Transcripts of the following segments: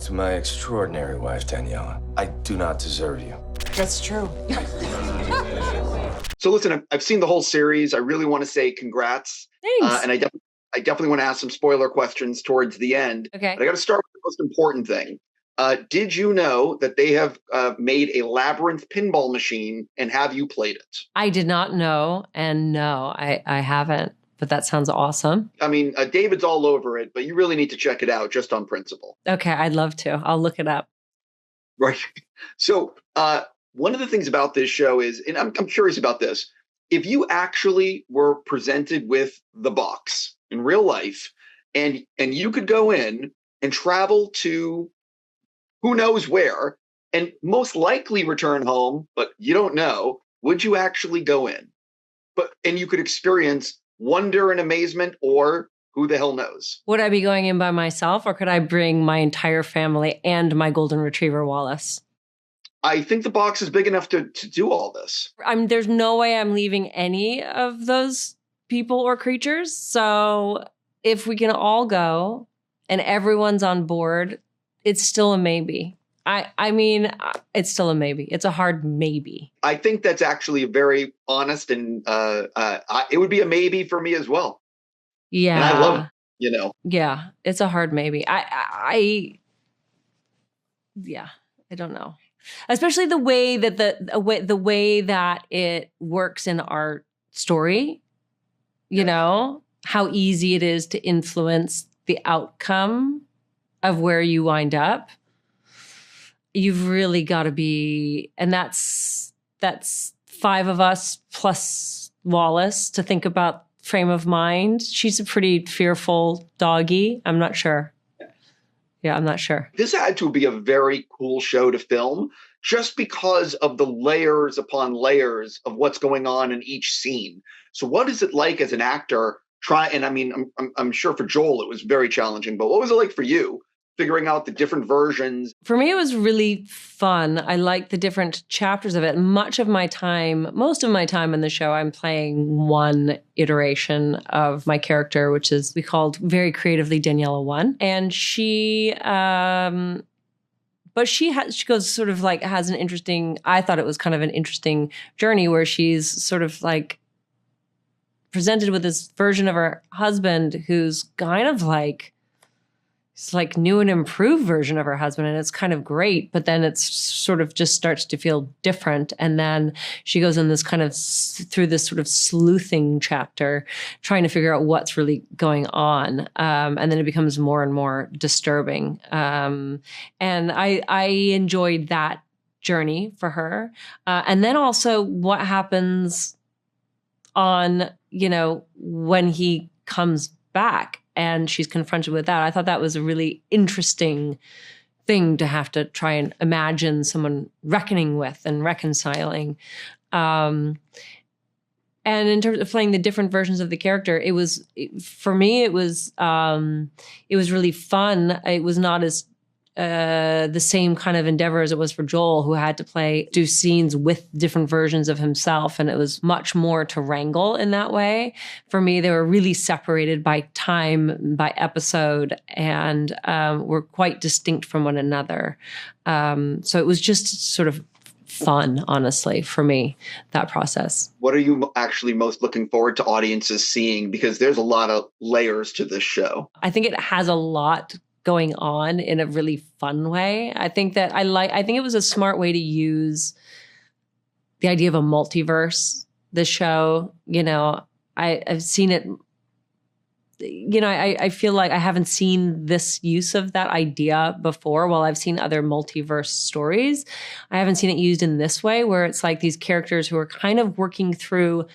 To my extraordinary wife, Daniela, I do not deserve you. That's true. So listen, I've seen the whole series. I really want to say congrats. Thanks. And I definitely want to ask some spoiler questions towards the end. Okay. But I got to start with the most important thing. Did you know that they have made a Labyrinth pinball machine, and have you played it? I did not know, and no, I haven't, but that sounds awesome. I mean, David's all over it, but you really need to check it out just on principle. Okay, I'd love to. I'll look it up. Right. So one of the things about this show is, and I'm curious about this, if you actually were presented with the box in real life, and you could go in and travel to who knows where, and most likely return home, but you don't know, would you actually go in? And you could experience wonder and amazement, or who the hell knows? Would I be going in by myself, or could I bring my entire family and my golden retriever, Wallace? I think the box is big enough to do all this. There's no way I'm leaving any of those people or creatures. So if we can all go and everyone's on board, it's still a maybe. I mean, it's still a maybe. It's a hard maybe. I think that's actually a very honest, and it would be a maybe for me as well. Yeah. And I love, Yeah, it's a hard maybe. Yeah, I don't know. Especially the way that the way that it works in our story, how easy it is to influence the outcome of where you wind up. You've really got to be, and that's 5 of us plus Wallace to think about frame of mind. She's a pretty fearful doggy. I'm not sure. Yeah, I'm not sure. This had to be a very cool show to film just because of the layers upon layers of what's going on in each scene. So what is it like as an actor I'm sure for Joel it was very challenging, but what was it like for you figuring out the different versions? For me, it was really fun. I liked the different chapters of it. Most of my time in the show, I'm playing one iteration of my character, which is we called very creatively Daniela 1. And she goes sort of like has an interesting, I thought it was kind of an interesting journey where she's sort of like presented with this version of her husband who's kind of like, it's like new and improved version of her husband, and it's kind of great, but then it's sort of just starts to feel different. And then she goes in this kind of through this sort of sleuthing chapter, trying to figure out what's really going on. And then it becomes more and more disturbing. And I enjoyed that journey for her. And then also what happens on, when he comes back and she's confronted with that. I thought that was a really interesting thing to have to try and imagine someone reckoning with and reconciling. And in terms of playing the different versions of the character, it was really fun. It was not as the same kind of endeavor as it was for Joel, who had to do scenes with different versions of himself. And it was much more to wrangle in that way. For me, they were really separated by time, by episode, and were quite distinct from one another. So it was just sort of fun, honestly, for me, that process. What are you actually most looking forward to audiences seeing? Because there's a lot of layers to this show. I think it has a lot going on in a really fun way. I think it was a smart way to use the idea of a multiverse, the show. I've seen it, I feel like I haven't seen this use of that idea before. While I've seen other multiverse stories, I haven't seen it used in this way, where it's like these characters who are kind of working through,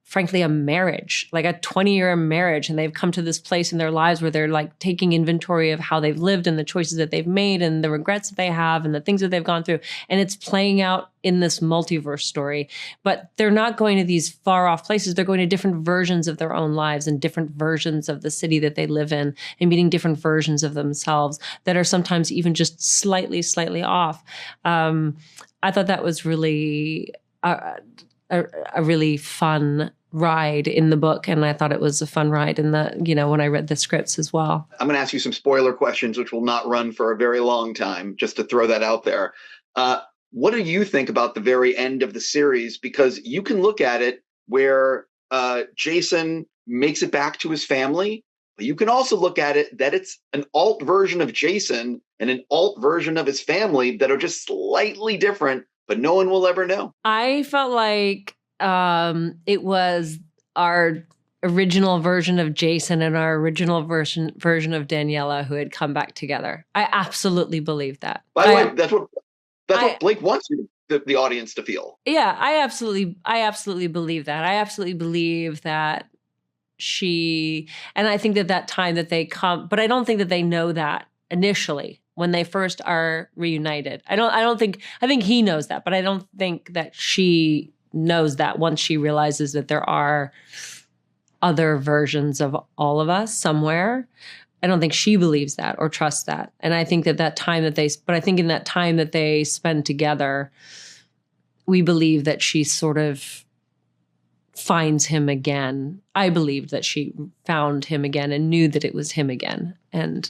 frankly, a marriage, like a 20-year marriage. And they've come to this place in their lives where they're like taking inventory of how they've lived and the choices that they've made and the regrets that they have and the things that they've gone through. And it's playing out in this multiverse story. But they're not going to these far off places. They're going to different versions of their own lives and different versions of the city that they live in and meeting different versions of themselves that are sometimes even just slightly off. I thought that was really... a really fun ride in the book, and I thought it was a fun ride in the, when I read the scripts as well. I'm going to ask you some spoiler questions, which will not run for a very long time, just to throw that out there. What do you think about the very end of the series? Because you can look at it where Jason makes it back to his family, but you can also look at it that it's an alt version of Jason and an alt version of his family that are just slightly different, but no one will ever know. I felt like it was our original version of Jason and our original version of Daniela who had come back together. I absolutely believe that. By the way, that's what Blake wants the audience to feel. Yeah, I absolutely believe that. I absolutely believe that and I think that time that they come, but I don't think that they know that initially when they first are reunited. I think he knows that, but I don't think that she knows that once she realizes that there are other versions of all of us somewhere. I don't think she believes that or trusts that. And I think that time that in that time that they spend together, we believe that she sort of finds him again. I believed that she found him again and knew that it was him again and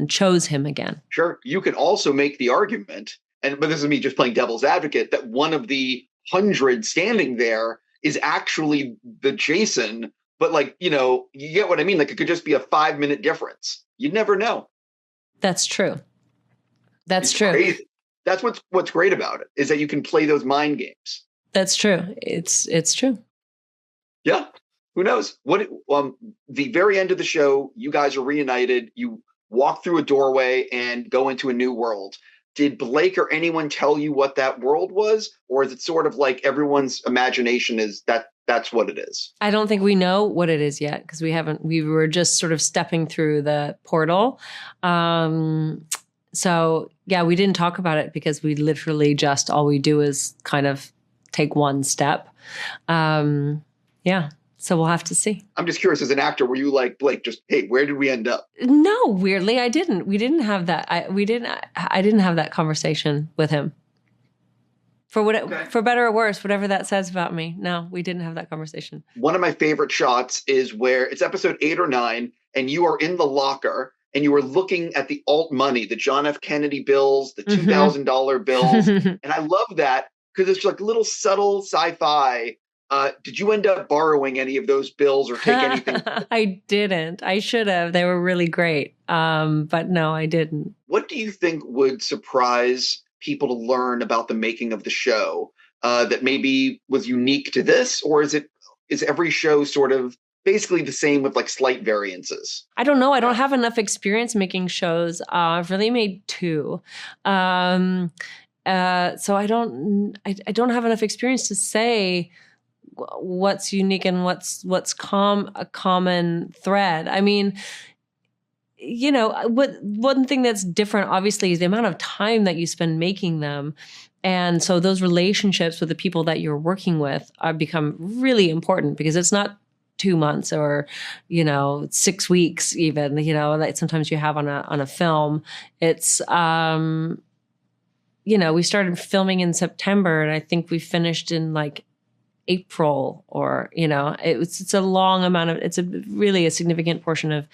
chose him again. Sure. You can also make the argument, but this is me just playing devil's advocate, that one of the 100 standing there is actually the Jason, but you get what I mean? Like it could just be a 5-minute difference. You'd never know. That's true. It's true. Crazy. That's what's great about it, is that you can play those mind games. That's true. It's true. Yeah. Who knows? The very end of the show, you guys are reunited. You walk through a doorway and go into a new world. Did Blake or anyone tell you what that world was? Or is it sort of like everyone's imagination is that's what it is? I don't think we know what it is yet because we were just sort of stepping through the portal. So yeah, we didn't talk about it because we literally just, all we do is kind of take one step. Yeah. So we'll have to see. I'm just curious, as an actor, were you like, Blake, just, hey, where did we end up? No, weirdly, I didn't. We didn't have that. I didn't have that conversation with him. For better or worse, whatever that says about me. No, we didn't have that conversation. One of my favorite shots is where it's episode 8 or 9, and you are in the locker and you are looking at the alt money, the John F. Kennedy bills, the $2,000 bills. And I love that because it's like little subtle sci-fi. Did you end up borrowing any of those bills or take anything? I didn't. I should have. They were really great. But no, I didn't. What do you think would surprise people to learn about the making of the show that maybe was unique to this? Or is every show sort of basically the same with like slight variances? I don't know. I don't have enough experience making shows. I've really made 2. So I don't have enough experience to say what's unique and what's a common thread. I mean, one thing that's different, obviously, is the amount of time that you spend making them. And so those relationships with the people that you're working with become really important because it's not 2 months or, 6 weeks even, that sometimes you have on a film. It's, we started filming in September and I think we finished in like April or, it's a long amount of, it's really a significant portion of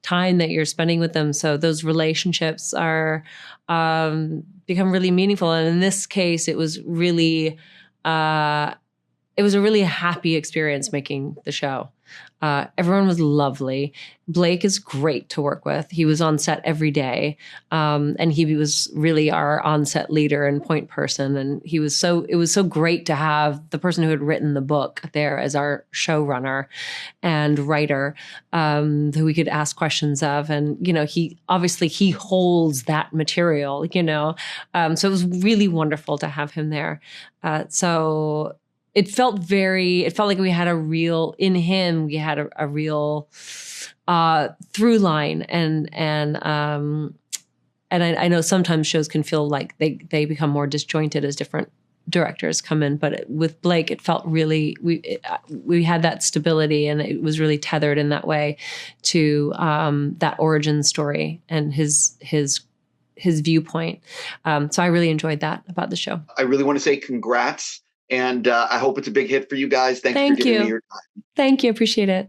time that you're spending with them. So those relationships are, become really meaningful. And in this case, it was really, it was a really happy experience making the show. Everyone was lovely. Blake is great to work with. He was on set every day. And he was really our on-set leader and point person. And it was so great to have the person who had written the book there as our showrunner and writer, who we could ask questions of. And, he holds that material, so it was really wonderful to have him there. It felt like we had a real through line and I know sometimes shows can feel like they become more disjointed as different directors come in, but with Blake, it felt really, we had that stability and it was really tethered in that way to that origin story and his viewpoint. So I really enjoyed that about the show. I really want to say congrats And I hope it's a big hit for you guys. Thanks for Thank giving me you. your time. Thank you. Appreciate it.